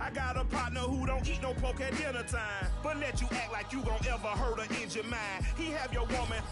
I got a partner who don't eat no pork at dinner time, but let you act like you gon' ever hurt or injure mine. He have your woman,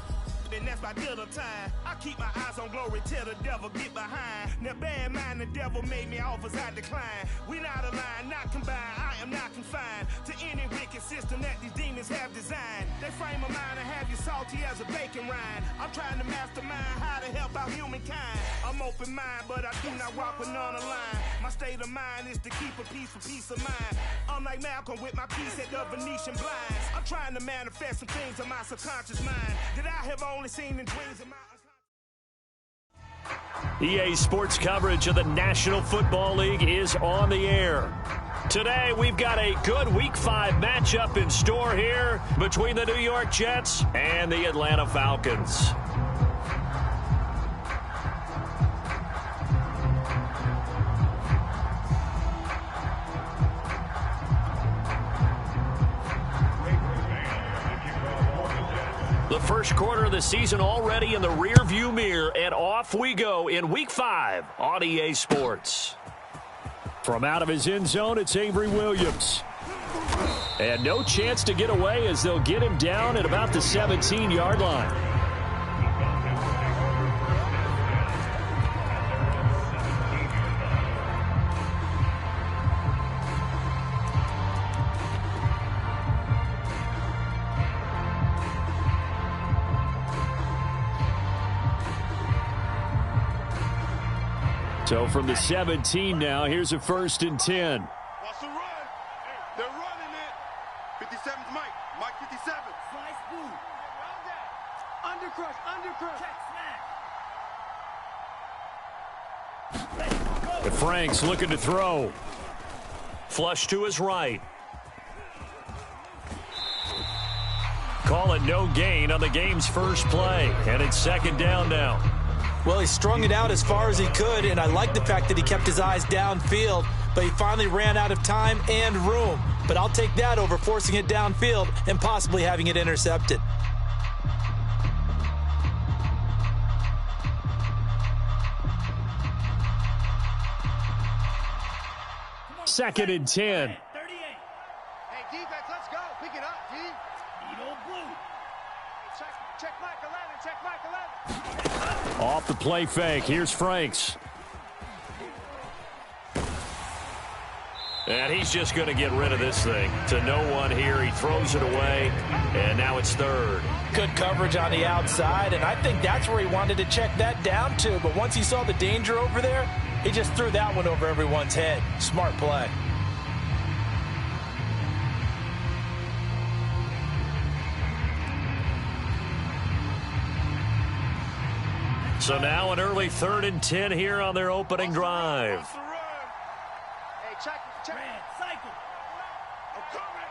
and that's by dinner time. I keep my eyes on glory till the devil get behind. Now bear in mind the devil made me offers I decline. We not aligned, not combined, I am not confined to any wicked system that these demons have designed. They frame a mind and have you salty as a bacon rind. I'm trying to mastermind how to help out humankind. I'm open mind, but I do not walk with none aligned. My state of mind is to keep a peace for peace of mind. I'm like Malcolm with my piece at the Venetian blinds. I'm trying to manifest some things in my subconscious mind that I have only seen in dreams of my EA Sports coverage of the National Football League is on the air. Today, we've got a good Week 5 matchup in store here between the New York Jets and the Atlanta Falcons. The first quarter of the season already in the rearview mirror, and off we go in Week 5 on EA Sports. From out of his end zone, it's Avery Williams. And no chance to get away as they'll get him down at about the 17-yard line. So from the 17 now, here's a 1st and 10. Watch the run. They're running it. 57's Mike. Mike 57. Slice move. Undercrush. Undercrush. But Frank's looking to throw. Flush to his right. Call it no gain on the game's first play. And it's 2nd down now. Well, he strung it out as far as he could, and I like the fact that he kept his eyes downfield, but he finally ran out of time and room. But I'll take that over forcing it downfield and possibly having it intercepted. Second and 10. 38. Hey, defense, let's go. Pick it up, D. Edo blue. Check Mike 11. Check Mike 11. Off the play fake. Here's Franks. And he's just going to get rid of this thing. To no one here. He throws it away. And now it's 3rd. Good coverage on the outside, and I think that's where he wanted to check that down to. But once he saw the danger over there, he just threw that one over everyone's head. Smart play. So now an early 3rd and 10 here on their opening drive. Hey, check. Red, cycle. I'm coming.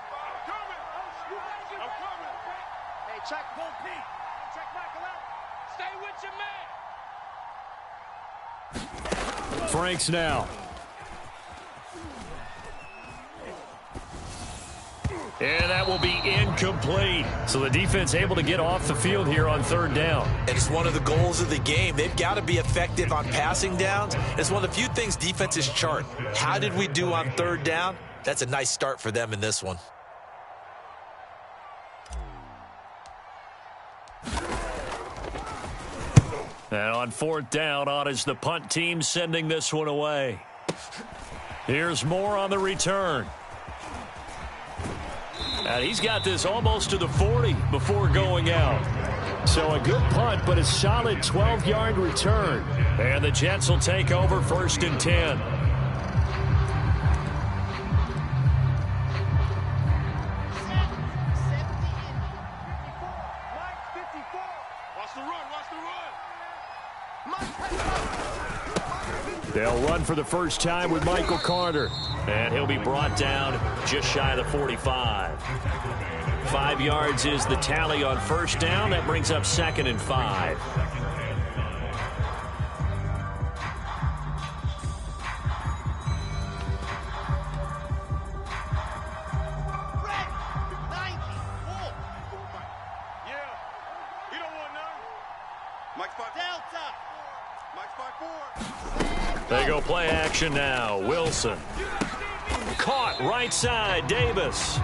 Hey, check. Go Pete. Check Mike 11. Stay with your man. Franks now. And that will be incomplete. So the defense able to get off the field here on 3rd down. And it's one of the goals of the game. They've got to be effective on passing downs. It's one of the few things defenses chart. How did we do on 3rd down? That's a nice start for them in this one. And on 4th down, on is the punt team sending this one away. Here's Moore on the return. And he's got this almost to the 40 before going out. So a good punt, but a solid 12-yard return. And the Jets will take over 1st and 10. They'll run for the first time with Michael Carter. And he'll be brought down just shy of the 45. 5 yards is the tally on 1st down. That brings up 2nd and 5. They go play action now. Wilson. Caught right side, Davis.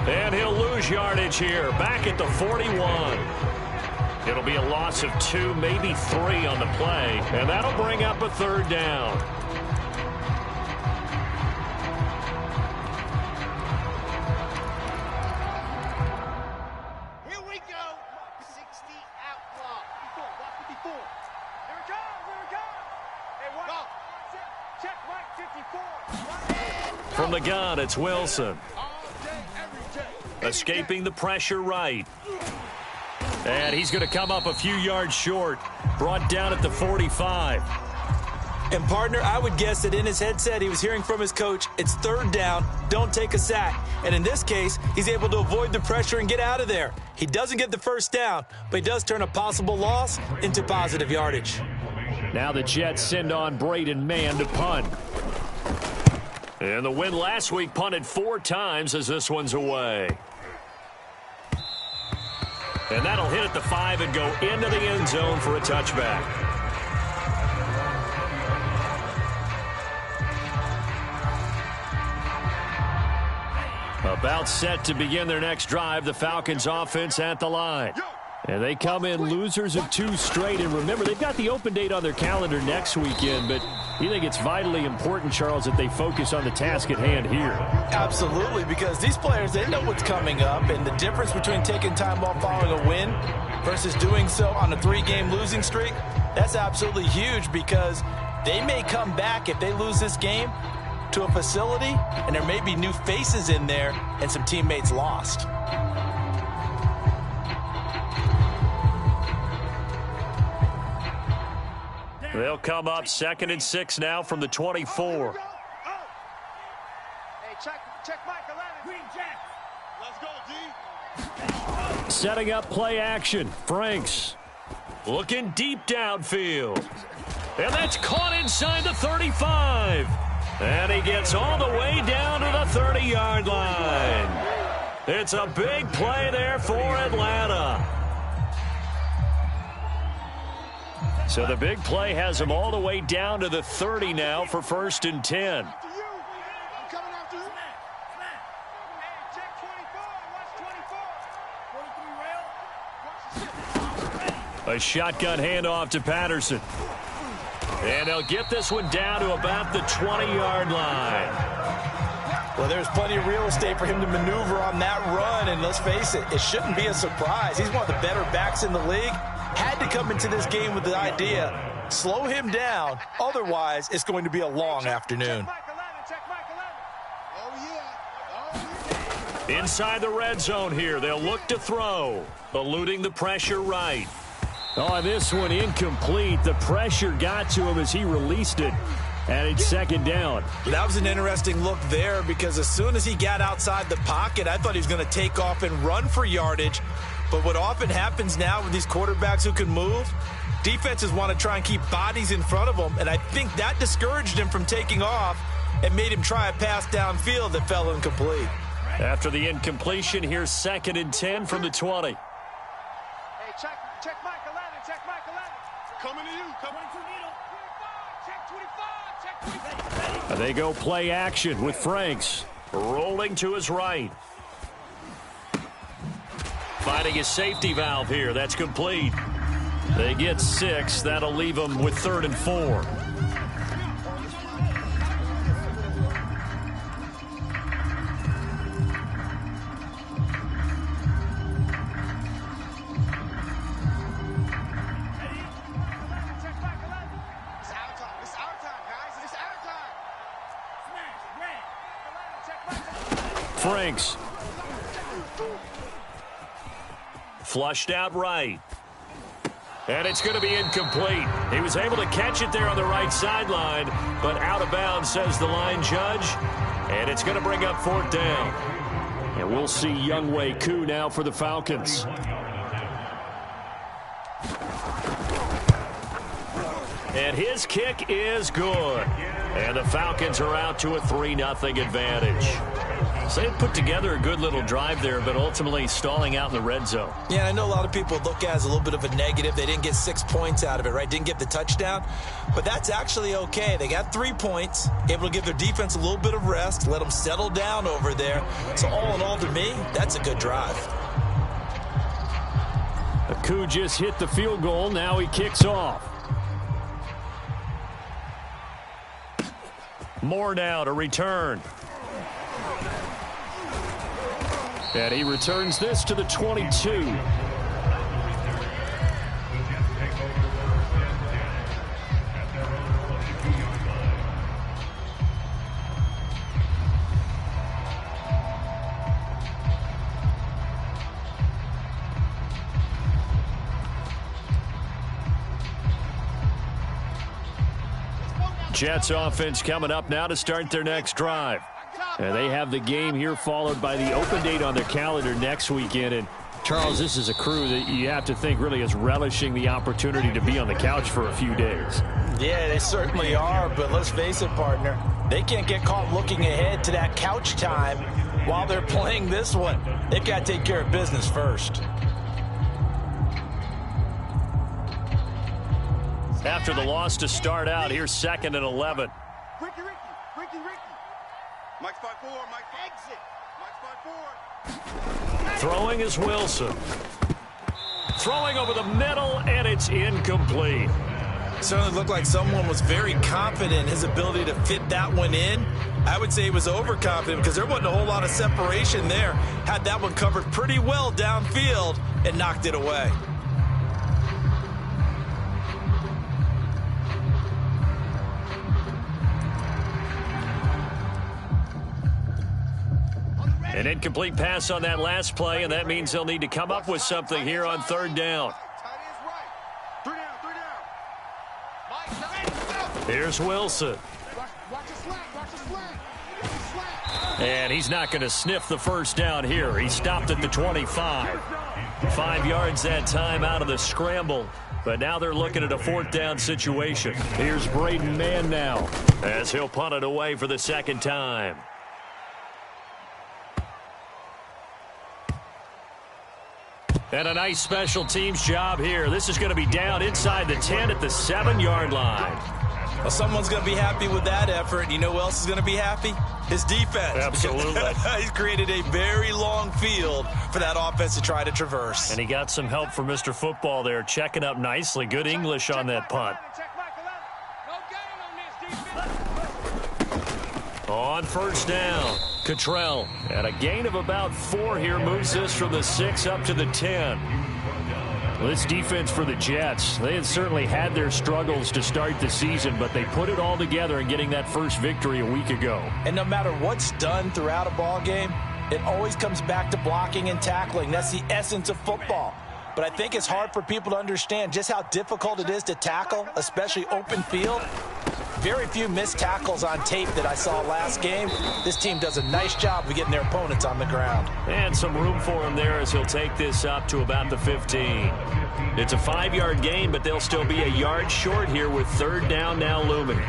And he'll lose yardage here, back at the 41. It'll be a loss of 2, maybe 3 on the play, and that'll bring up a 3rd down. Here we go. 60 out block. 54. Here it comes. Hey, what? Go. Check right 54. From the gun, it's Wilson. Escaping the pressure right. And he's going to come up a few yards short. Brought down at the 45. And, partner, I would guess that in his headset he was hearing from his coach, it's 3rd down, don't take a sack. And in this case, he's able to avoid the pressure and get out of there. He doesn't get the 1st down, but he does turn a possible loss into positive yardage. Now the Jets send on Braden Mann to punt. And the win last week punted 4 times as this one's away. And that'll hit at the 5 and go into the end zone for a touchback. About set to begin their next drive, the Falcons offense at the line. And they come in losers of 2 straight. And remember, they've got the open date on their calendar next weekend, but you think it's vitally important, Charles, that they focus on the task at hand here? Absolutely, because these players, they know what's coming up, and the difference between taking time off following a win versus doing so on a 3-game losing streak, that's absolutely huge, because they may come back if they lose this game to a facility, and there may be new faces in there and some teammates lost. They'll come up 2nd and 6 now from the 24. Hey, check Mike 11. Green Jack. Let's go, D. Setting up play action. Franks looking deep downfield. And that's caught inside the 35. And he gets all the way down to the 30-yard line. It's a big play there for Atlanta. So the big play has him all the way down to the 30 now for 1st and 10. A shotgun handoff to Patterson. And they'll get this one down to about the 20-yard line. Well, there's plenty of real estate for him to maneuver on that run, and let's face it, it shouldn't be a surprise. He's one of the better backs in the league. Had to come into this game with the idea, slow him down, otherwise it's going to be a long afternoon. Inside the red zone here, they'll look to throw, eluding the pressure right. On this one, incomplete. The pressure got to him as he released it, and it's 2nd down. That was an interesting look there, because as soon as he got outside the pocket, I thought he was going to take off and run for yardage. But what often happens now with these quarterbacks who can move, defenses want to try and keep bodies in front of them, and I think that discouraged him from taking off and made him try a pass downfield that fell incomplete. After the incompletion, here's 2nd and 10 from the 20. Hey, check Mike 11. Check Mike 11. Coming to you. Coming to needle. 25. Check 25. And they go play action with Franks rolling to his right. Finding his safety valve here. That's complete. They get 6. That'll leave them with 3rd and 4. Franks. Flushed out right. And it's going to be incomplete. He was able to catch it there on the right sideline, but out of bounds, says the line judge. And it's going to bring up 4th down. And we'll see Younghoe Koo now for the Falcons. And his kick is good. And the Falcons are out to a 3-0 advantage. So they put together a good little drive there, but ultimately stalling out in the red zone. Yeah, I know a lot of people look at it as a little bit of a negative. They didn't get 6 points out of it, right? Didn't get the touchdown. But that's actually okay. They got 3 points, able to give their defense a little bit of rest, let them settle down over there. So all in all, to me, that's a good drive. Aku just hit the field goal. Now he kicks off. Moore now to return. And he returns this to the 22. Jets offense coming up now to start their next drive. And they have the game here followed by the open date on their calendar next weekend. And, Charles, this is a crew that you have to think really is relishing the opportunity to be on the couch for a few days. Yeah, they certainly are. But let's face it, partner, they can't get caught looking ahead to that couch time while they're playing this one. They've got to take care of business first. After the loss to start out, here's 2nd and 11. Ricky. Mike's 5-4, Mike. Exit. Mike's 5-4. Throwing is Wilson. Throwing over the middle, and it's incomplete. Certainly looked like someone was very confident in his ability to fit that one in. I would say he was overconfident because there wasn't a whole lot of separation there. Had that one covered pretty well downfield and knocked it away. An incomplete pass on that last play, and that means they'll need to come up with something here on 3rd down. Three down. Here's Wilson. And he's not going to sniff the first down here. He stopped at the 25. 5 yards that time out of the scramble. But now they're looking at a 4th down situation. Here's Braden Mann now as he'll punt it away for the 2nd time. And a nice special teams job here. This is going to be down inside the 10 at the 7-yard line. Well, someone's going to be happy with that effort. You know who else is going to be happy? His defense. Absolutely. He's created a very long field for that offense to try to traverse. And he got some help from Mr. Football there, checking up nicely. Good English on that punt. On 1st down, Cottrell. And a gain of about 4 here moves this from the 6 up to the 10. Well, this defense for the Jets, they had certainly had their struggles to start the season, but they put it all together in getting that first victory a week ago. And no matter what's done throughout a ball game, it always comes back to blocking and tackling. That's the essence of football. But I think it's hard for people to understand just how difficult it is to tackle, especially open field. Very few missed tackles on tape that I saw last game. This team does a nice job of getting their opponents on the ground. And some room for him there as he'll take this up to about the 15. It's a 5-yard gain, but they'll still be a yard short here with 3rd down now looming.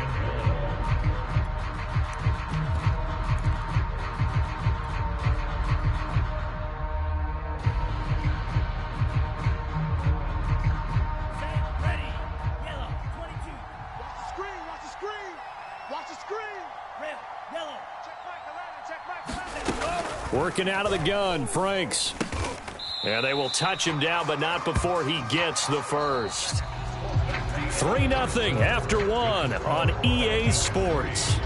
Working out of the gun, Franks. And they will touch him down, but not before he gets the first. 3-0 after 1 on EA Sports.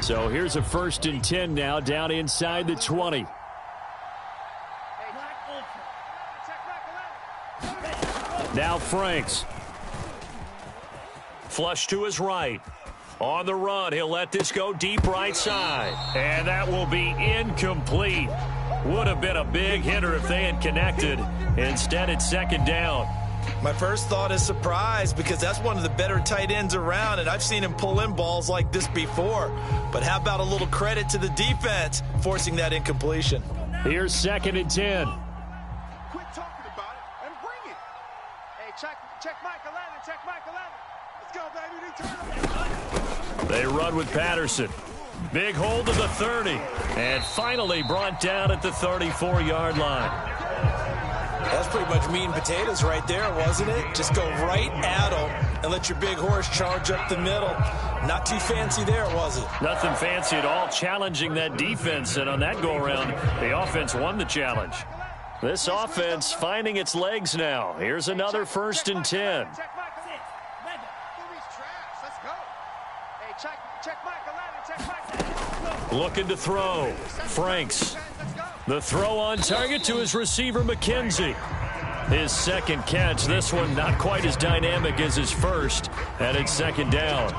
So here's a 1st and 10 now down inside the 20. Now Franks. Flush to his right. On the run, he'll let this go deep right side. And that will be incomplete. Would have been a big hitter if they had connected. Instead, it's 2nd down. My first thought is surprise because that's one of the better tight ends around, and I've seen him pull in balls like this before. But how about a little credit to the defense forcing that incompletion? Here's 2nd and 10. Quit talking about it and bring it. Hey, check Mike 11, check Mike 11. Let's go, baby. They run with Patterson. Big hold to the 30. And finally brought down at the 34-yard line. That's pretty much meat and potatoes right there, wasn't it? Just go right at them and let your big horse charge up the middle. Not too fancy there, was it? Nothing fancy at all, challenging that defense. And on that go-around, the offense won the challenge. This offense finding its legs now. Here's another 1st and 10. Looking to throw. Franks. The throw on target to his receiver, McKenzie. His second catch. This one not quite as dynamic as his first. And it's 2nd down.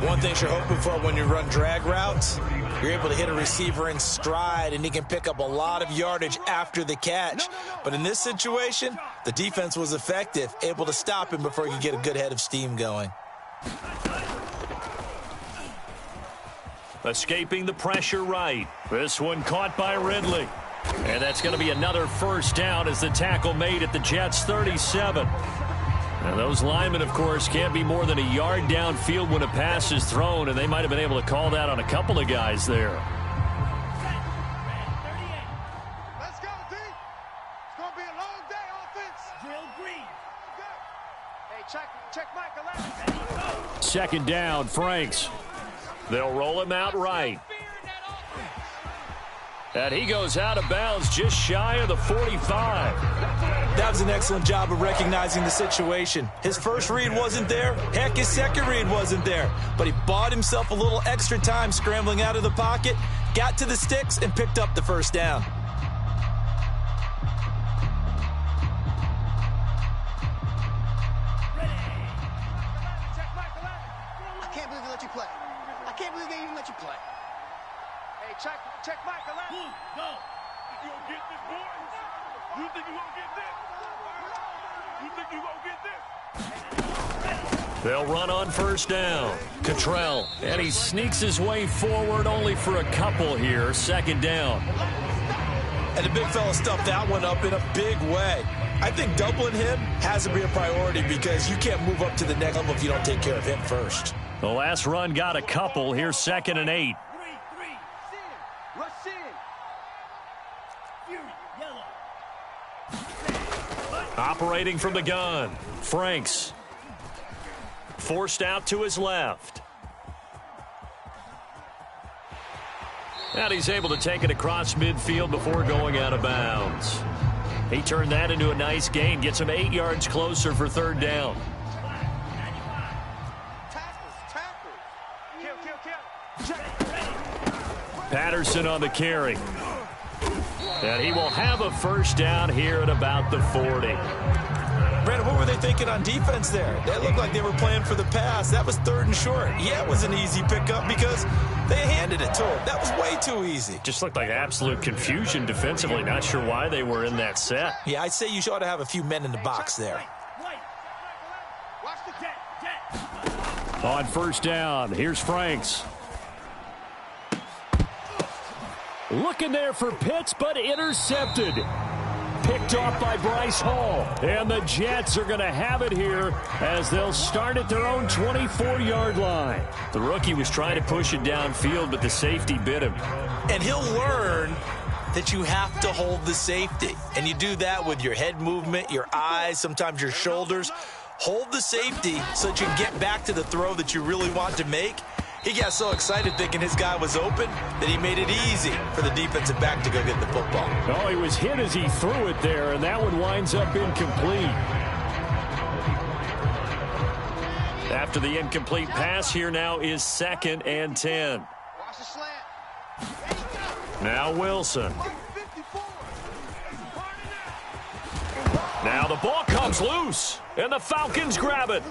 One thing you're hoping for when you run drag routes, you're able to hit a receiver in stride, and he can pick up a lot of yardage after the catch. But in this situation, the defense was effective, able to stop him before he could get a good head of steam going. Escaping the pressure right. This one caught by Ridley. And that's going to be another 1st down as the tackle made at the Jets' 37. And those linemen, of course, can't be more than a yard downfield when a pass is thrown, and they might have been able to call that on a couple of guys there. Let's go, D. It's going to be a long day, offense. Drill green. Hey, check Mike 11. 2nd down, Franks. They'll roll him out right. And he goes out of bounds just shy of the 45. That was an excellent job of recognizing the situation. His first read wasn't there. Heck, his second read wasn't there. But he bought himself a little extra time scrambling out of the pocket, got to the sticks, and picked up the 1st down. I can't believe they let you play. I can't believe they even let you play. Hey, check Mike 11. Go. You gonna get this, boy? You think you gonna get this? You think you gonna get this? They'll run on 1st down. Cottrell, and he sneaks his way forward only for a couple here. 2nd down. And the big fella stuffed that one up in a big way. I think doubling him has to be a priority because you can't move up to the next level if you don't take care of him first. The last run got a couple. Here's 2nd and 8. Rush in. Fury, yellow. Operating from the gun. Franks. Forced out to his left. And he's able to take it across midfield before going out of bounds. He turned that into a nice gain. Gets him 8 yards closer for 3rd down. Patterson on the carry. And he will have a 1st down here at about the 40. Brandon, what were they thinking on defense there? They looked like they were playing for the pass. That was 3rd and short. Yeah, it was an easy pickup because they handed it to him. That was way too easy. Just looked like absolute confusion defensively. Not sure why they were in that set. Yeah, I'd say you ought to have a few men in the box there. On 1st down, here's Franks. Looking there for Pitts, but intercepted. Picked off by Bryce Hall. And the Jets are going to have it here as they'll start at their own 24-yard line. The rookie was trying to push it downfield, but the safety bit him. And he'll learn that you have to hold the safety. And you do that with your head movement, your eyes, sometimes your shoulders. Hold the safety so that you can get back to the throw that you really want to make. He got so excited thinking his guy was open that he made it easy for the defensive back to go get the football. Oh, he was hit as he threw it there, and that one winds up incomplete. After the incomplete pass, here now is 2nd and 10. Watch the slant. Now Wilson. Now the ball comes loose, and the Falcons grab it.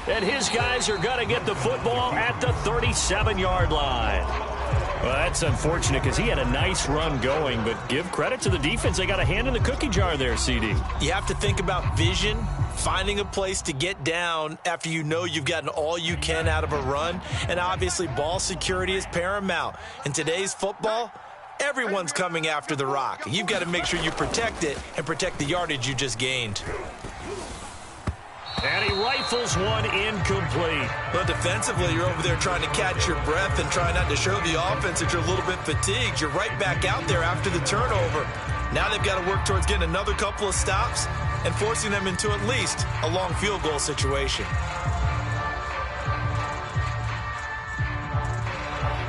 And his guys are going to get the football at the 37-yard line. Well, that's unfortunate because he had a nice run going, but give credit to the defense. They got a hand in the cookie jar there, CD. You have to think about vision, finding a place to get down after you know you've gotten all you can out of a run. And obviously, ball security is paramount. In today's football, everyone's coming after the rock. You've got to make sure you protect it and protect the yardage you just gained. And he rifles one incomplete. But defensively, you're over there trying to catch your breath and try not to show the offense that you're a little bit fatigued. You're right back out there after the turnover. Now they've got to work towards getting another couple of stops and forcing them into at least a long field goal situation.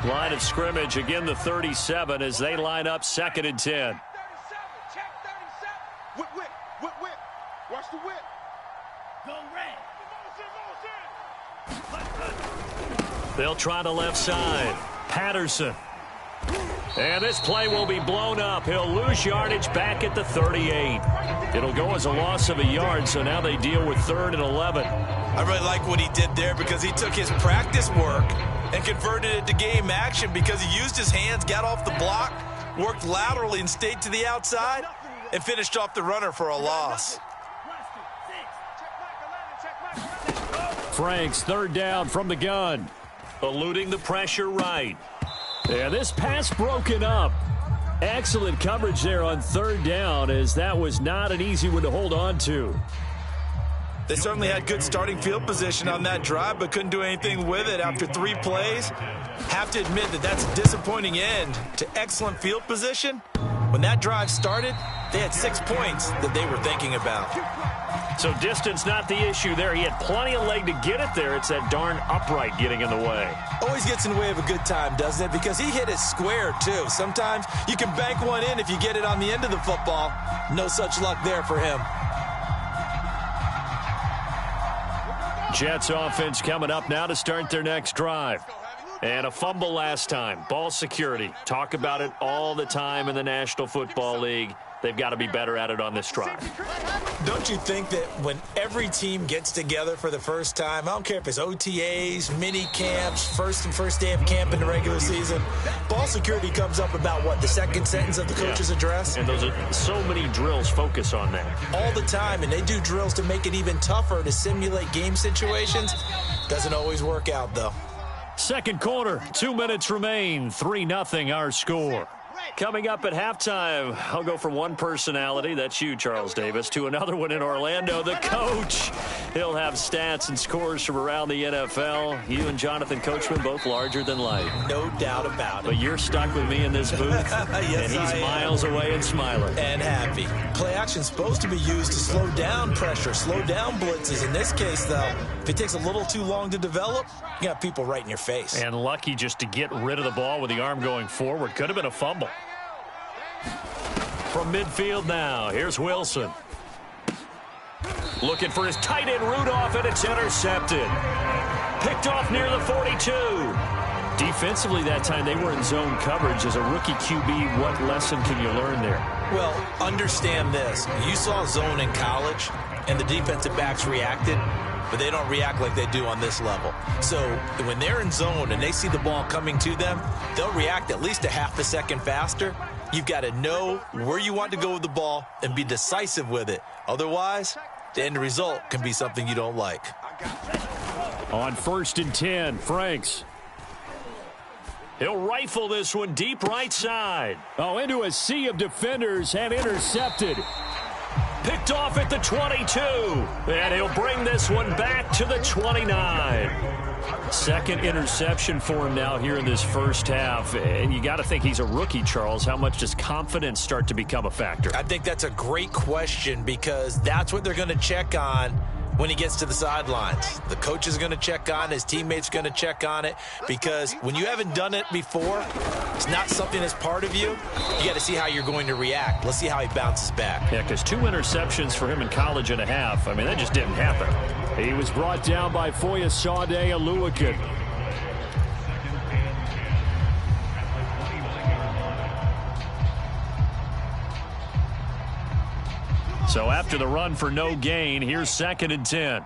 Line of scrimmage, again the 37 as they line up 2nd and 10. 37, check 37. Whip, whip, whip, whip. Watch the whip. Go red. They'll try the left side. Patterson. And this play will be blown up. He'll lose yardage back at the 38. It'll go as a loss of a yard, so now they deal with 3rd and 11. I really like what he did there because he took his practice work and converted it to game action because he used his hands, got off the block, worked laterally and stayed to the outside, and finished off the runner for a loss. Franks, 3rd down from the gun. Eluding the pressure right. Yeah, this pass broken up. Excellent coverage there on 3rd down, as that was not an easy one to hold on to. They certainly had good starting field position on that drive, but couldn't do anything with it after 3 plays. Have to admit that that's a disappointing end to excellent field position. When that drive started, they had 6 points that they were thinking about. So distance not the issue there. He had plenty of leg to get it there. It's that darn upright getting in the way. Always gets in the way of a good time, doesn't it? Because he hit it square, too. Sometimes you can bank one in if you get it on the end of the football. No such luck there for him. Jets offense coming up now to start their next drive. And a fumble last time. Ball security. Talk about it all the time in the National Football League. They've got to be better at it on this drive. Don't you think that when every team gets together for the first time, I don't care if it's OTAs, mini camps, first day of camp in the regular season, ball security comes up about what, the second sentence of the coach's address? And those are so many drills focus on that. All the time, and they do drills to make it even tougher to simulate game situations. Doesn't always work out, though. Second quarter, 2 minutes remain, 3-0 our score. Coming up at halftime, I'll go from one personality, that's you, Charles Davis, to another one in Orlando, the coach. He'll have stats and scores from around the NFL. You and Jonathan Coachman, both larger than life. No doubt about it. But you're stuck with me in this booth, yes, and he's miles away and smiling. And happy. Play action's supposed to be used to slow down pressure, slow down blitzes. In this case, though, if it takes a little too long to develop, you got people right in your face. And lucky just to get rid of the ball with the arm going forward. Could have been a fumble. From midfield now, here's Wilson. Looking for his tight end Rudolph, and it's intercepted. Picked off near the 42. Defensively that time, they were in zone coverage. As a rookie QB, what lesson can you learn there? Well, understand this. You saw zone in college, and the defensive backs reacted, but they don't react like they do on this level. So when they're in zone and they see the ball coming to them, they'll react at least a half a second faster. You've got to know where you want to go with the ball and be decisive with it. Otherwise, the end result can be something you don't like. On 1st and 10, Franks. He'll rifle this one deep right side. Oh, into a sea of defenders and intercepted. Picked off at the 22. And he'll bring this one back to the 29. Second interception for him now here in this first half. And you got to think he's a rookie, Charles. How much does confidence start to become a factor? I think that's a great question because that's what they're going to check on when he gets to the sidelines. The coach is going to check on it. His teammates are going to check on it because when you haven't done it before, it's not something that's part of you. You got to see how you're going to react. Let's see how he bounces back. Yeah, because 2 interceptions for him in college and a half. I mean, that just didn't happen. He was brought down by Foyesade Oluwakan. So after the run for no gain, here's 2nd and 10.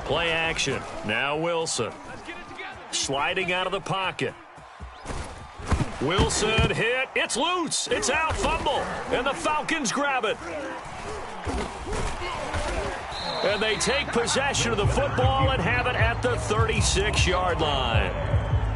Play action. Now Wilson. Sliding out of the pocket. Wilson hit. It's loose. It's out. Fumble. And the Falcons grab it. And they take possession of the football and have it at the 36-yard line.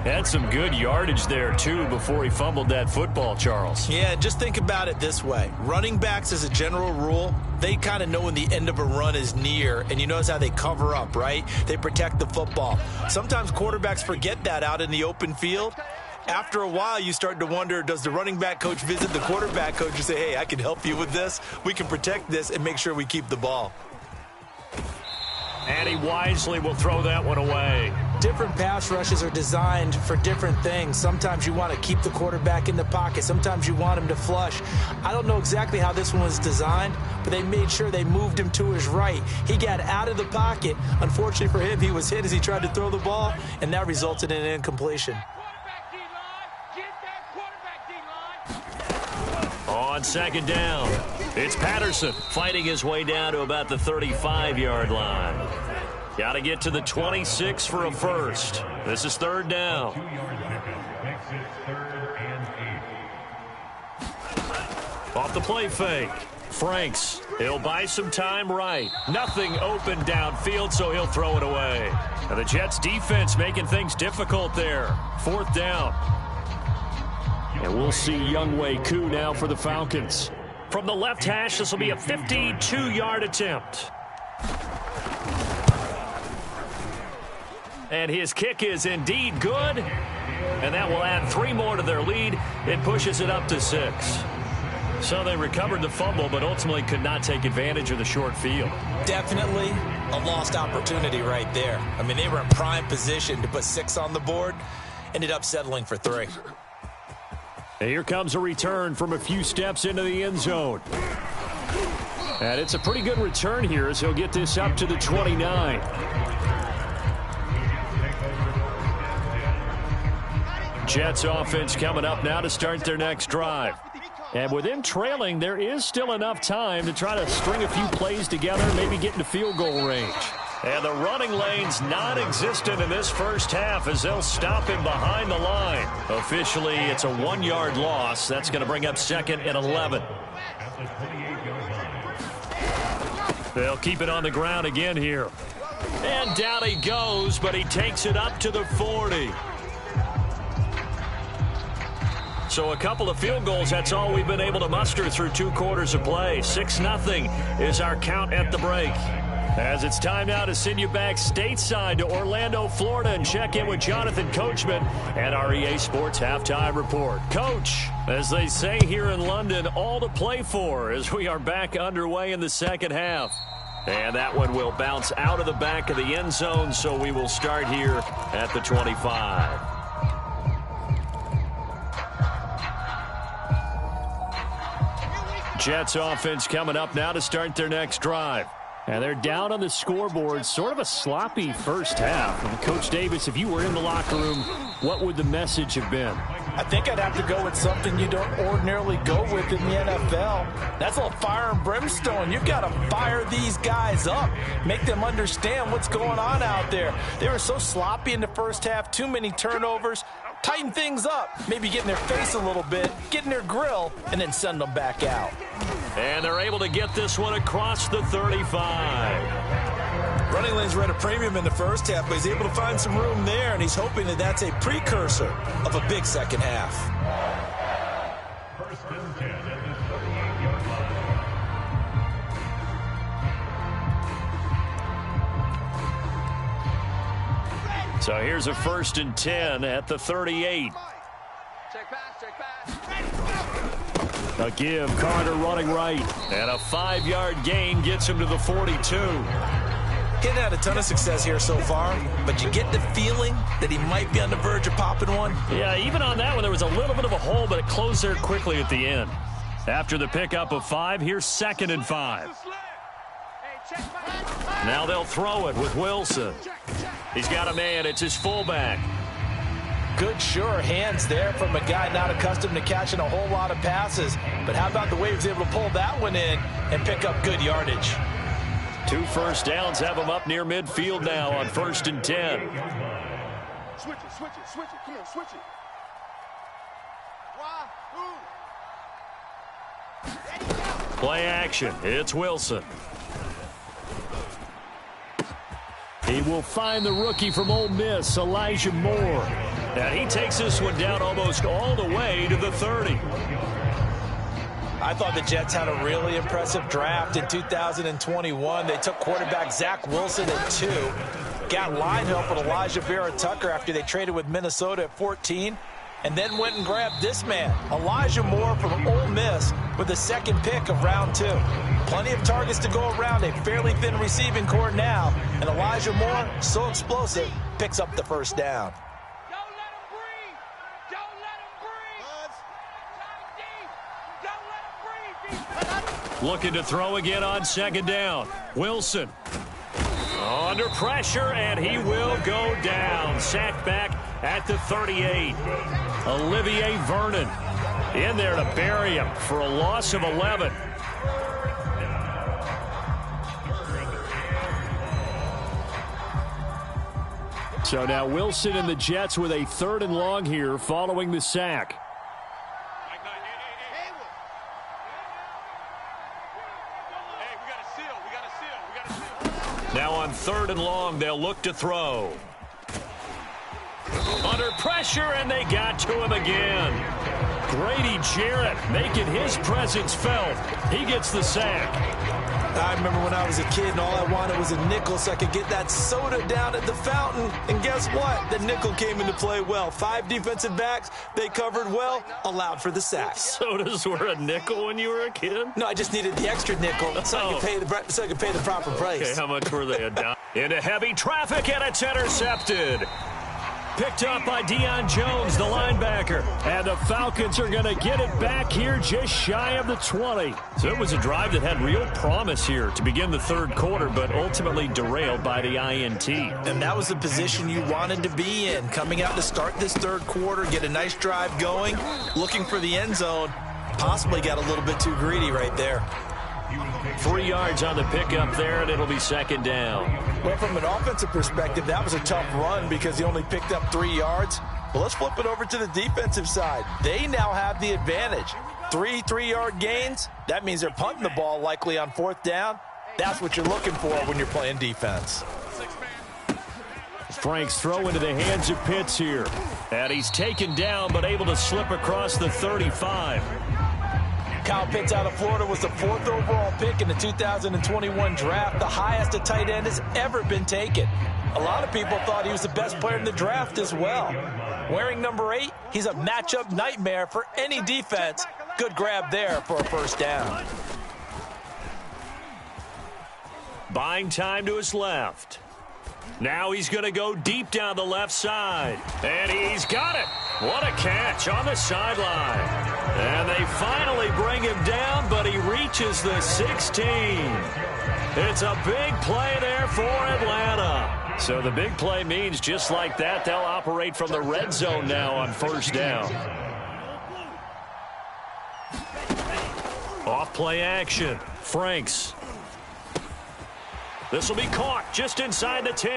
Had some good yardage there, too, before he fumbled that football, Charles. Yeah, just think about it this way. Running backs, as a general rule, they kind of know when the end of a run is near, and you notice how they cover up, right? They protect the football. Sometimes quarterbacks forget that out in the open field. After a while, you start to wonder, does the running back coach visit the quarterback coach and say, hey, I can help you with this. We can protect this and make sure we keep the ball. And he wisely will throw that one away. Different pass rushes are designed for different things. Sometimes you want to keep the quarterback in the pocket. Sometimes you want him to flush. I don't know exactly how this one was designed, but they made sure they moved him to his right. He got out of the pocket. Unfortunately for him, he was hit as he tried to throw the ball, and that resulted in an incompletion. On second down, it's Patterson fighting his way down to about the 35-yard line. Got to get to the 26 for a first. This is third down. Off the play fake. Franks, he'll buy some time right. Nothing open downfield, so he'll throw it away. And the Jets defense making things difficult there. Fourth down. And we'll see Younghoe Koo now for the Falcons. From the left hash, this will be a 52-yard attempt. And his kick is indeed good. And that will add 3 more to their lead. It pushes it up to 6. So they recovered the fumble, but ultimately could not take advantage of the short field. Definitely a lost opportunity right there. I mean, they were in prime position to put 6 on the board. Ended up settling for 3. And here comes a return from a few steps into the end zone. And it's a pretty good return here as he'll get this up to the 29. Jets offense coming up now to start their next drive. And with them trailing, there is still enough time to try to string a few plays together, maybe get into field goal range. And the running lane's non-existent in this first half as they'll stop him behind the line. Officially, it's a 1-yard loss. That's going to bring up second and 11. They'll keep it on the ground again here. And down he goes, but he takes it up to the 40. So a couple of field goals, that's all we've been able to muster through 2 quarters of play. 6-0 is our count at the break. As it's time now to send you back stateside to Orlando, Florida, and check in with Jonathan Coachman and our EA Sports Halftime Report. Coach, as they say here in London, all to play for as we are back underway in the second half. And that one will bounce out of the back of the end zone, so we will start here at the 25. Jets offense coming up now to start their next drive. And they're down on the scoreboard, sort of a sloppy first half. And Coach Davis, if you were in the locker room, what would the message have been? I think I'd have to go with something you don't ordinarily go with in the NFL. That's a little fire and brimstone. You've got to fire these guys up, make them understand what's going on out there. They were so sloppy in the first half, too many turnovers. Tighten things up, maybe get in their face a little bit, get in their grill, and then send them back out. And they're able to get this one across the 35. Running lanes were at a premium in the first half, but he's able to find some room there, and he's hoping that that's a precursor of a big second half. First and 10 at the 38-yard line. So here's a first and 10 at the 38. Check pass, check pass. A give, Carter running right. And a 5-yard gain gets him to the 42. Getting had a ton of success here so far, but you get the feeling that he might be on the verge of popping one. Yeah, even on that one, there was a little bit of a hole, but it closed there quickly at the end. After the pickup of 5, here's second and 5. Now they'll throw it with Wilson. He's got a man. It's his fullback. Good, sure hands there from a guy not accustomed to catching a whole lot of passes. But how about the way he was able to pull that one in and pick up good yardage? 2 first downs have him up near midfield now on first and 10. Switch it, switch it, switch it. Come on, switch it. Play action. It's Wilson. He will find the rookie from Ole Miss, Elijah Moore. And he takes this one down almost all the way to the 30. I thought the Jets had a really impressive draft in 2021. They took quarterback Zach Wilson at 2. Got line help with Elijah Vera-Tucker after they traded with Minnesota at 14. And then went and grabbed this man, Elijah Moore from Ole Miss, with the second pick of round 2. Plenty of targets to go around, a fairly thin receiving core now. And Elijah Moore, so explosive, picks up the first down. Looking to throw again on second down. Wilson under pressure, and he will go down. Sacked back at the 38. Olivier Vernon in there to bury him for a loss of 11. So now Wilson and the Jets with a 3rd and long here following the sack. Now on 3rd and long, they'll look to throw. Under pressure, and they got to him again. Grady Jarrett making his presence felt. He gets the sack. I remember when I was a kid and all I wanted was a nickel so I could get that soda down at the fountain. And guess what? The nickel came into play well. 5 defensive backs, they covered well, allowed for the sack. Sodas were a nickel when you were a kid? No, I just needed the extra nickel so I could pay the proper price. Okay, how much were they? Into heavy traffic, and it's intercepted. Picked up by Deion Jones, the linebacker. And the Falcons are going to get it back here just shy of the 20. So it was a drive that had real promise here to begin the 3rd quarter, but ultimately derailed by the INT. And that was the position you wanted to be in. Coming out to start this 3rd quarter, get a nice drive going, looking for the end zone. Possibly got a little bit too greedy right there. 3 yards on the pickup there, and it'll be 2nd down. Well, from an offensive perspective, that was a tough run because he only picked up 3 yards. Well, let's flip it over to the defensive side. They now have the advantage. 3 3-yard gains. That means they're punting the ball likely on 4th down. That's what you're looking for when you're playing defense. Frank's throw into the hands of Pitts here. And he's taken down but able to slip across the 35. Kyle Pitts out of Florida was the 4th overall pick in the 2021 draft, the highest a tight end has ever been taken. A lot of people thought he was the best player in the draft as well. Wearing number 8, he's a matchup nightmare for any defense. Good grab there for a first down. Buying time to his left. Now he's going to go deep down the left side. And he's got it. What a catch on the sideline. And they finally bring him down, but he reaches the 16. It's a big play there for Atlanta. So the big play means just like that, they'll operate from the red zone now on 1st down. Off play action. Franks. This will be caught just inside the 10.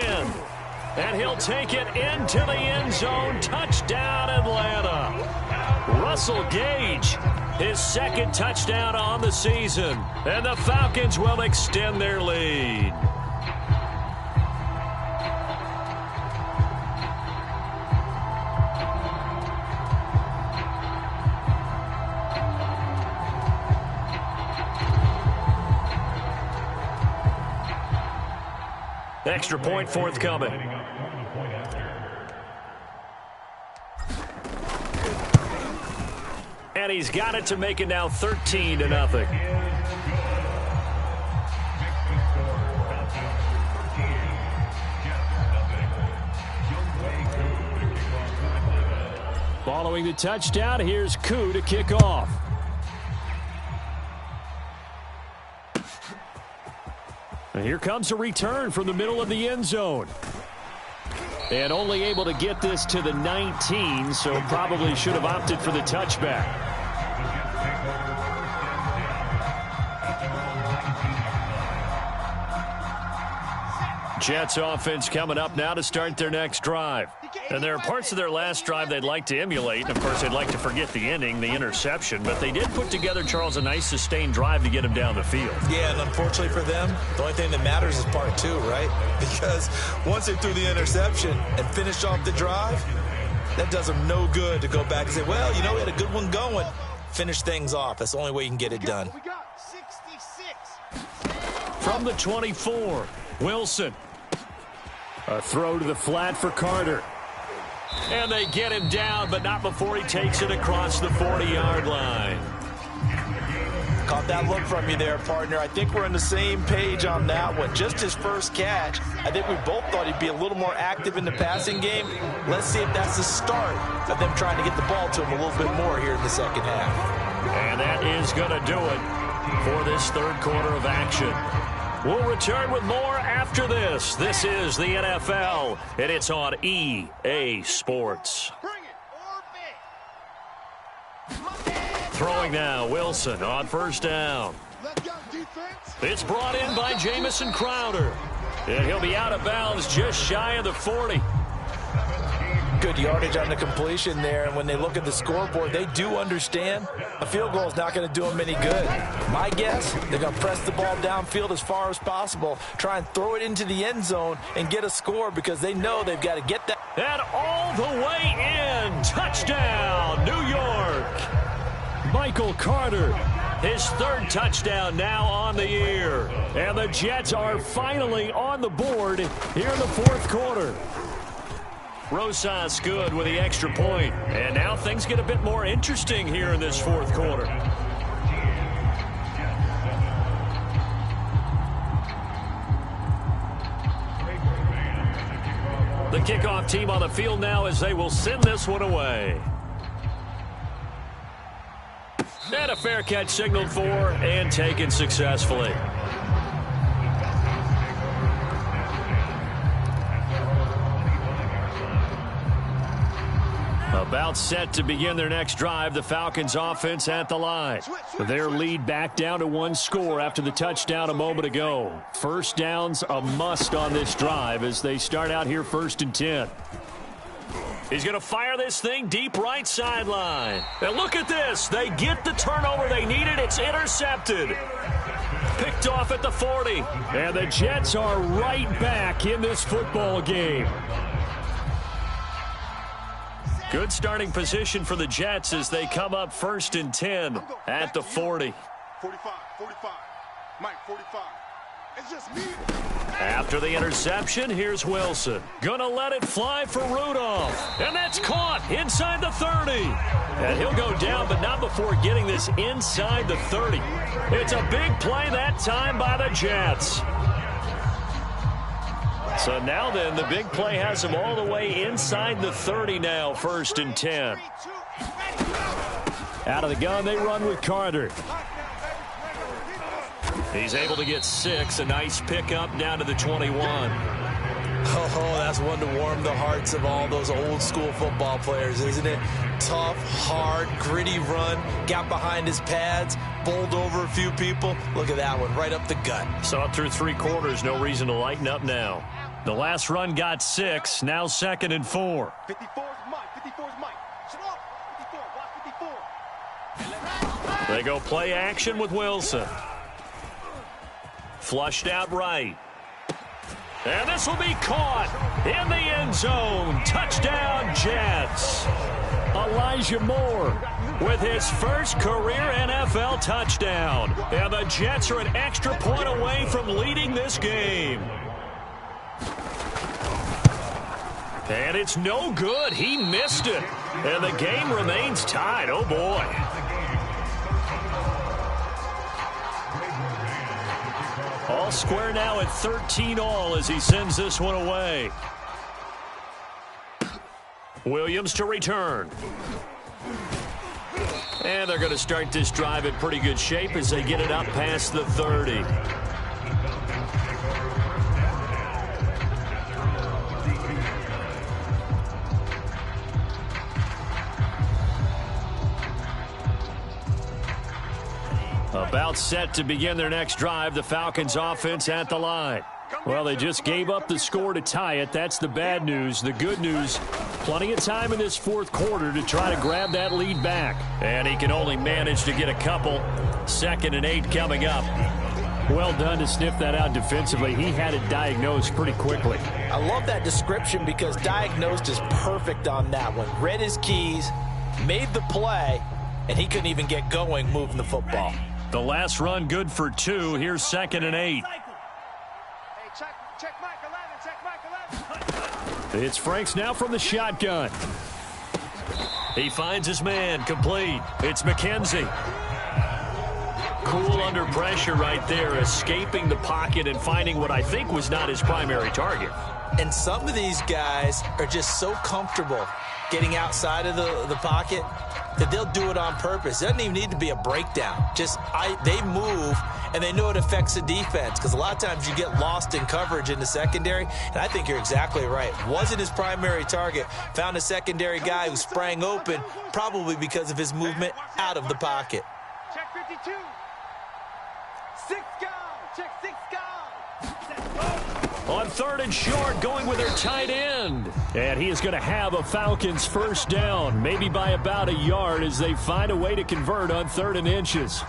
And he'll take it into the end zone. Touchdown, Atlanta. Russell Gage, his 2nd touchdown on the season. And the Falcons will extend their lead. Extra point forthcoming. And he's got it to make it now 13-0. Following the touchdown, here's Koo to kick off. And here comes a return from the middle of the end zone. And only able to get this to the 19, so probably should have opted for the touchback. Jets offense coming up now to start their next drive. And there are parts of their last drive they'd like to emulate. And, of course, they'd like to forget the ending, the interception. But they did put together, Charles, a nice sustained drive to get him down the field. Yeah, and unfortunately for them, the only thing that matters is part 2, right? Because once they threw the interception and finished off the drive, that does them no good to go back and say, well, you know, we had a good one going. Finish things off. That's the only way you can get it done. We got 66. From the 24, Wilson. A throw to the flat for Carter. And they get him down, but not before he takes it across the 40-yard line. Caught that look from you there, partner. I think we're on the same page on that one. Just his first catch. I think we both thought he'd be a little more active in the passing game. Let's see if that's the start of them trying to get the ball to him a little bit more here in the second half. And that is going to do it for this third quarter of action. We'll return with more after this. This is the NFL, and it's on EA Sports. Bring it, Throwing now, Wilson on first down. It's brought in by Jamison Crowder. And he'll be out of bounds just shy of the 40. Good yardage on the completion there, and when they look at the scoreboard, they do understand a field goal is not going to do them any good. My guess, they're going to press the ball downfield as far as possible, try and throw it into the end zone and get a score because they know they've got to get that. And all the way in, touchdown, New York. Michael Carter, his third touchdown now on the year. And the Jets are finally on the board here in the fourth quarter. Rosas good with the extra point. And now things get a bit more interesting here in this fourth quarter. The kickoff team on the field now as they will send this one away. And a fair catch signaled for and taken successfully. About set to begin their next drive, the Falcons offense at the line. Their lead back down to one score after the touchdown a moment ago. First down's a must on this drive as they start out here 1st and 10. He's going to fire this thing deep right sideline. And look at this. They get the turnover they needed. It's intercepted. Picked off at the 40. And the Jets are right back in this football game. Good starting position for the Jets as they come up 1st and 10 at the 40. 45. Mike, 45. It's just me. After the interception, here's Wilson. Gonna let it fly for Rudolph. And that's caught inside the 30. And he'll go down, but not before getting this inside the 30. It's a big play that time by the Jets. So now then, the big play has him all the way inside the 30 now, 1st and 10. Out of the gun, they run with Carter. He's able to get 6, a nice pickup down to the 21. Oh, that's one to warm the hearts of all those old school football players, isn't it? Tough, hard, gritty run, got behind his pads, bowled over a few people. Look at that one, right up the gut. Saw it through 3 quarters, no reason to lighten up now. The last run got 6, now 2nd and 4. 54's Mike. 54's Mike. Shut up. 54. Watch 54. They go play action with Wilson. Flushed out right. And this will be caught in the end zone. Touchdown, Jets. Elijah Moore with his first career NFL touchdown. And the Jets are an extra point away from leading this game. And it's no good. He missed it. And the game remains tied. Oh, boy. All square now at 13-all as he sends this one away. Williams to return. And they're going to start this drive in pretty good shape as they get it up past the 30. About set to begin their next drive, the Falcons offense at the line. Well, they just gave up the score to tie it. That's the bad news. The good news, plenty of time in this fourth quarter to try to grab that lead back. And he can only manage to get a couple. 2nd and 8 coming up. Well done to sniff that out defensively. He had it diagnosed pretty quickly. I love that description because diagnosed is perfect on that one. Read his keys, made the play, and he couldn't even get going moving the football. The last run good for 2. Here's 2nd and 8. Hey, check Mike 11, check Mike 11. It's Franks now from the shotgun. He finds his man, complete. It's McKenzie. Cool under pressure right there, escaping the pocket and finding what I think was not his primary target. And some of these guys are just so comfortable getting outside of the pocket that they'll do it on purpose. It doesn't even need to be a breakdown. They move, and they know it affects the defense because a lot of times you get lost in coverage in the secondary, and I think you're exactly right. Wasn't his primary target. Found a secondary guy who sprang open, probably because of his movement out of the pocket. Check 52. 6 guys. Check 6 guys. On 3rd and short, going with their tight end. And he is going to have a Falcons first down, maybe by about a yard as they find a way to convert on 3rd and inches. Here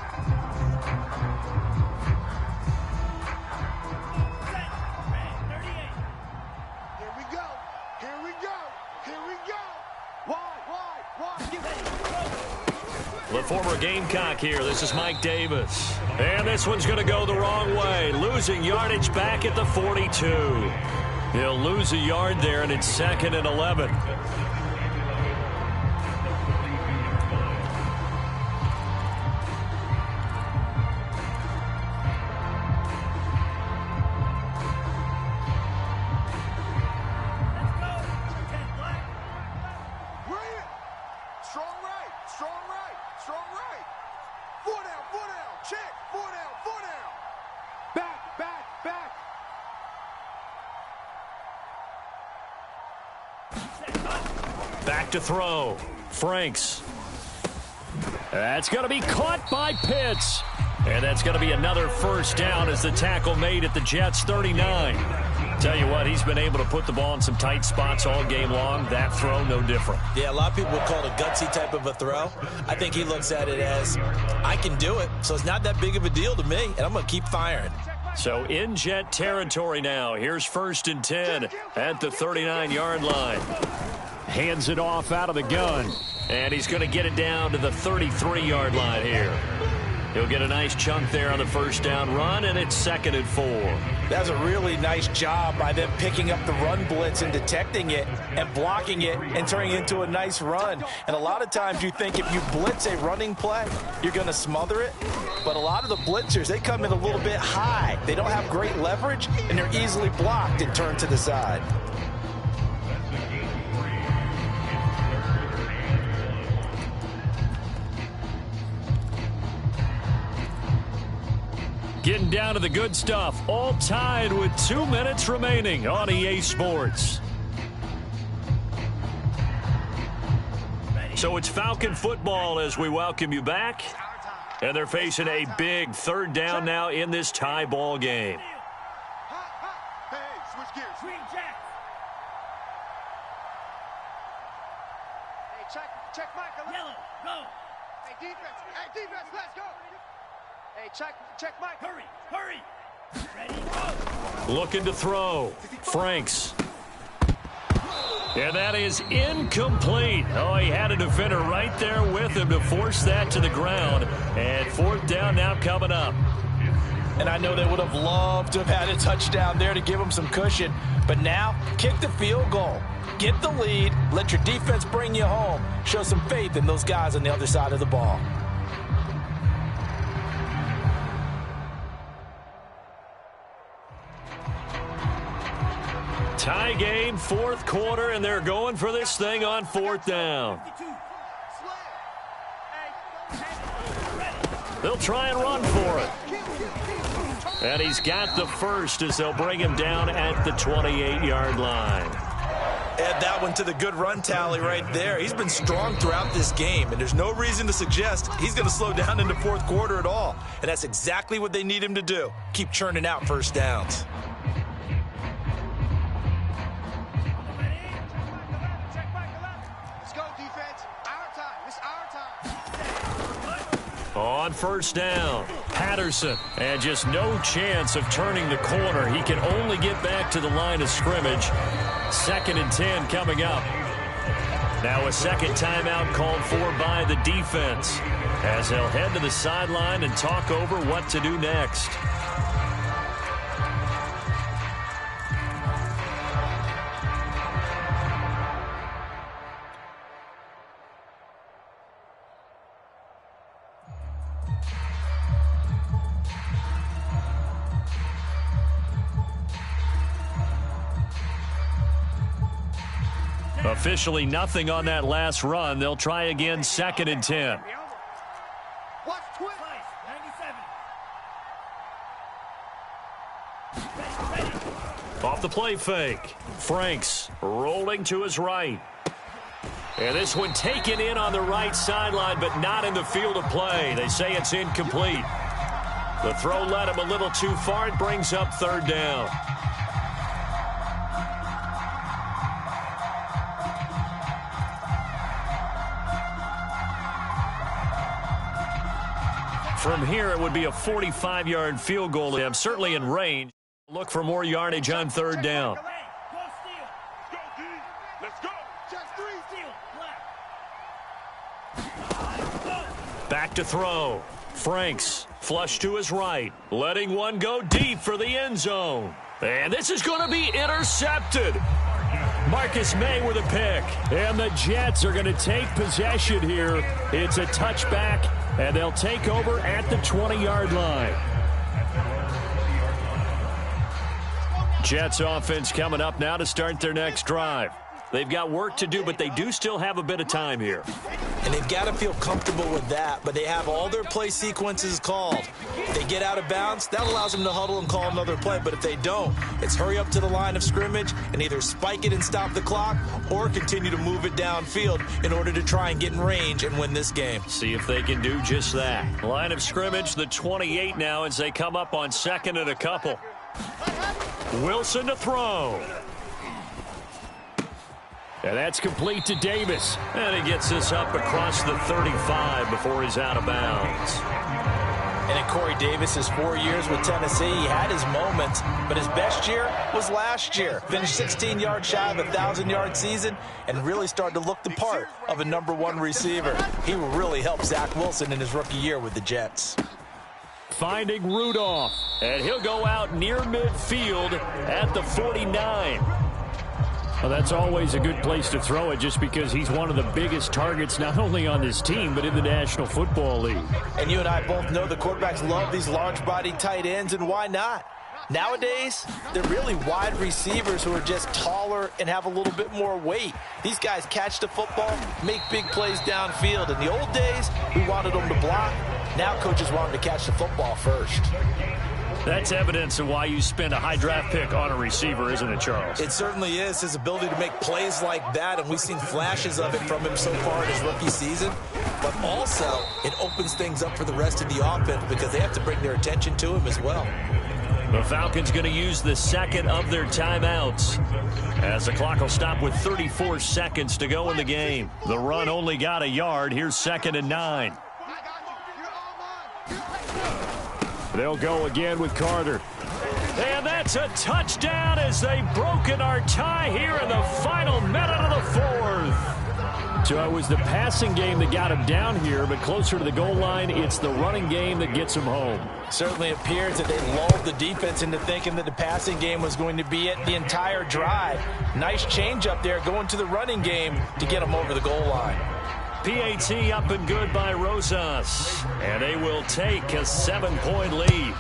we go. Here we go. Here we go. Wide. Get ready. The former Gamecock here. This is Mike Davis. And this one's going to go the wrong way. Losing yardage back at the 42. He'll lose a yard there, and it's 2nd and 11. Back to throw. Franks. That's going to be caught by Pitts. And that's going to be another first down as the tackle made at the Jets' 39. Tell you what, he's been able to put the ball in some tight spots all game long. That throw, no different. Yeah, a lot of people would call it a gutsy type of a throw. I think he looks at it as, I can do it, so it's not that big of a deal to me, and I'm going to keep firing. So in Jet territory now. Here's 1st and 10 at the 39-yard line. Hands it off out of the gun. And he's going to get it down to the 33-yard line here. He'll get a nice chunk there on the first down run, and it's 2nd and 4. That's a really nice job by them picking up the run blitz and detecting it and blocking it and turning it into a nice run. And a lot of times you think if you blitz a running play, you're going to smother it. But a lot of the blitzers, they come in a little bit high. They don't have great leverage, and they're easily blocked and turned to the side. Getting down to the good stuff, all tied with 2 minutes remaining on EA Sports. So it's Falcon football as we welcome you back. And they're facing a big 3rd down now in this tie ball game. Hey, switch gears. Green Jack. Hey, check Mike. Yellow, go. Hey, defense, let's go. Hey, check Mike. Hurry. Ready, go. Looking to throw. Franks. And that is incomplete. Oh, he had a defender right there with him to force that to the ground. And 4th down now coming up. And I know they would have loved to have had a touchdown there to give them some cushion. But now, kick the field goal. Get the lead. Let your defense bring you home. Show some faith in those guys on the other side of the ball. Tie game, 4th quarter, and they're going for this thing on 4th down. They'll try and run for it. And he's got the first as they'll bring him down at the 28-yard line. Add that one to the good run tally right there. He's been strong throughout this game, and there's no reason to suggest he's going to slow down in the 4th quarter at all. And that's exactly what they need him to do. Keep churning out first downs. On 1st down, Patterson. And just no chance of turning the corner. He can only get back to the line of scrimmage. 2nd and 10 coming up. Now a second timeout called for by the defense, as they'll head to the sideline and talk over what to do next. Officially nothing on that last run. They'll try again, 2nd and 10. Watch twist. 97. Off the play fake. Franks rolling to his right. And this one taken in on the right sideline, but not in the field of play. They say it's incomplete. The throw led him a little too far. It brings up 3rd down. From here, it would be a 45-yard field goal attempt, certainly in range. Look for more yardage on 3rd down. Go, D. Let's go. Back to throw. Franks, flush to his right, letting one go deep for the end zone. And this is going to be intercepted. Marcus May with a pick. And the Jets are going to take possession here. It's a touchback, and they'll take over at the 20-yard line. Jets offense coming up now to start their next drive. They've got work to do, but they do still have a bit of time here. And they've got to feel comfortable with that, but they have all their play sequences called. If they get out of bounds, that allows them to huddle and call another play, but if they don't, it's hurry up to the line of scrimmage and either spike it and stop the clock or continue to move it downfield in order to try and get in range and win this game. See if they can do just that. Line of scrimmage, the 28 now as they come up on 2nd and a couple. Wilson to throw. And that's complete to Davis. And he gets this up across the 35 before he's out of bounds. And in Corey Davis's 4 years with Tennessee, he had his moments, but his best year was last year. Finished 16 yards shy of a 1,000-yard season and really started to look the part of a #1 receiver. He will really help Zach Wilson in his rookie year with the Jets. Finding Rudolph, and he'll go out near midfield at the 49. Well, that's always a good place to throw it just because he's one of the biggest targets not only on this team but in the National Football League. And you and I both know the quarterbacks love these large-bodied tight ends, and why not? Nowadays, they're really wide receivers who are just taller and have a little bit more weight. These guys catch the football, make big plays downfield. In the old days, we wanted them to block. Now coaches want them to catch the football first. That's evidence of why you spend a high draft pick on a receiver, isn't it, Charles? It certainly is, his ability to make plays like that, and we've seen flashes of it from him so far in his rookie season. But also, it opens things up for the rest of the offense because they have to bring their attention to him as well. The Falcons going to use the second of their timeouts as the clock will stop with 34 seconds to go in the game. The run only got a yard. Here's 2nd and 9. They'll go again with Carter. And that's a touchdown as they've broken our tie here in the final minute of the 4th. So it was the passing game that got him down here, but closer to the goal line, it's the running game that gets him home. Certainly appears that they lulled the defense into thinking that the passing game was going to be it the entire drive. Nice change up there going to the running game to get him over the goal line. PAT up and good by Rosas. And they will take a 7-point lead.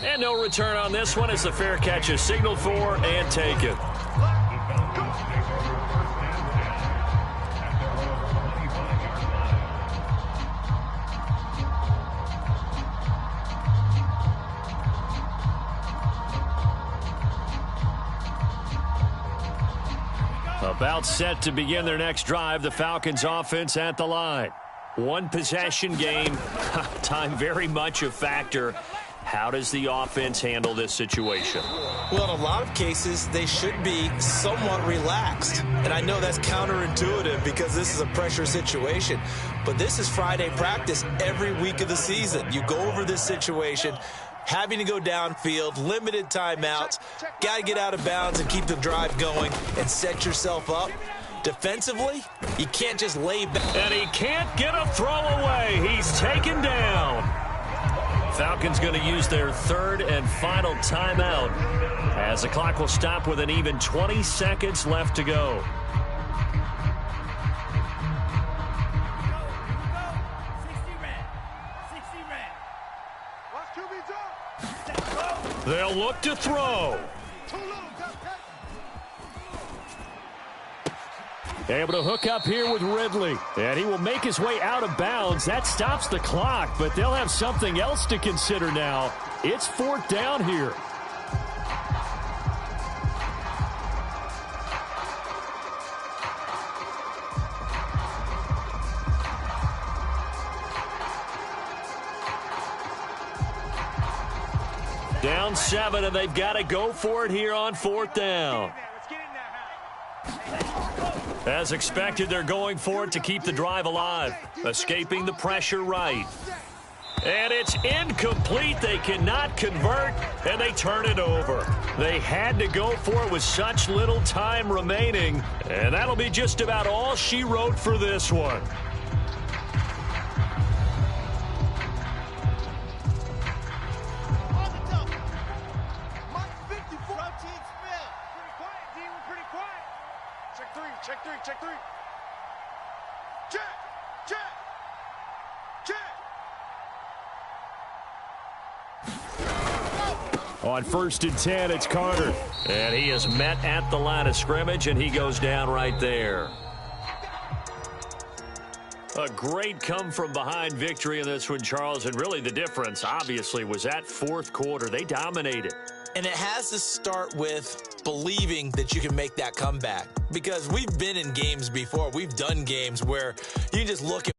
And no return on this one as the fair catch is signaled for and taken. About set to begin their next drive, the Falcons offense at the line. One possession game, time very much a factor. How does the offense handle this situation? Well, in a lot of cases, they should be somewhat relaxed. And I know that's counterintuitive because this is a pressure situation. But this is Friday practice every week of the season. You go over this situation, having to go downfield, limited timeouts, got to get out of bounds and keep the drive going and set yourself up. Defensively, you can't just lay back. And he can't get a throw away. He's taken down. Falcons going to use their third and final timeout as the clock will stop with an even 20 seconds left to go. They'll look to throw. Able to hook up here with Ridley. And he will make his way out of bounds. That stops the clock, but they'll have something else to consider now. It's 4th down here. Down 7, and they've got to go for it here on 4th down. As expected, they're going for it to keep the drive alive. Escaping the pressure right. And it's incomplete. They cannot convert, and they turn it over. They had to go for it with such little time remaining, and that'll be just about all she wrote for this one. Check three. Check. On 1st and 10, it's Carter. And he is met at the line of scrimmage, and he goes down right there. A great come-from-behind victory in this one, Charles. And really the difference, obviously, was that 4th quarter. They dominated. And it has to start with believing that you can make that comeback. Because we've been in games before. We've done games where you just look at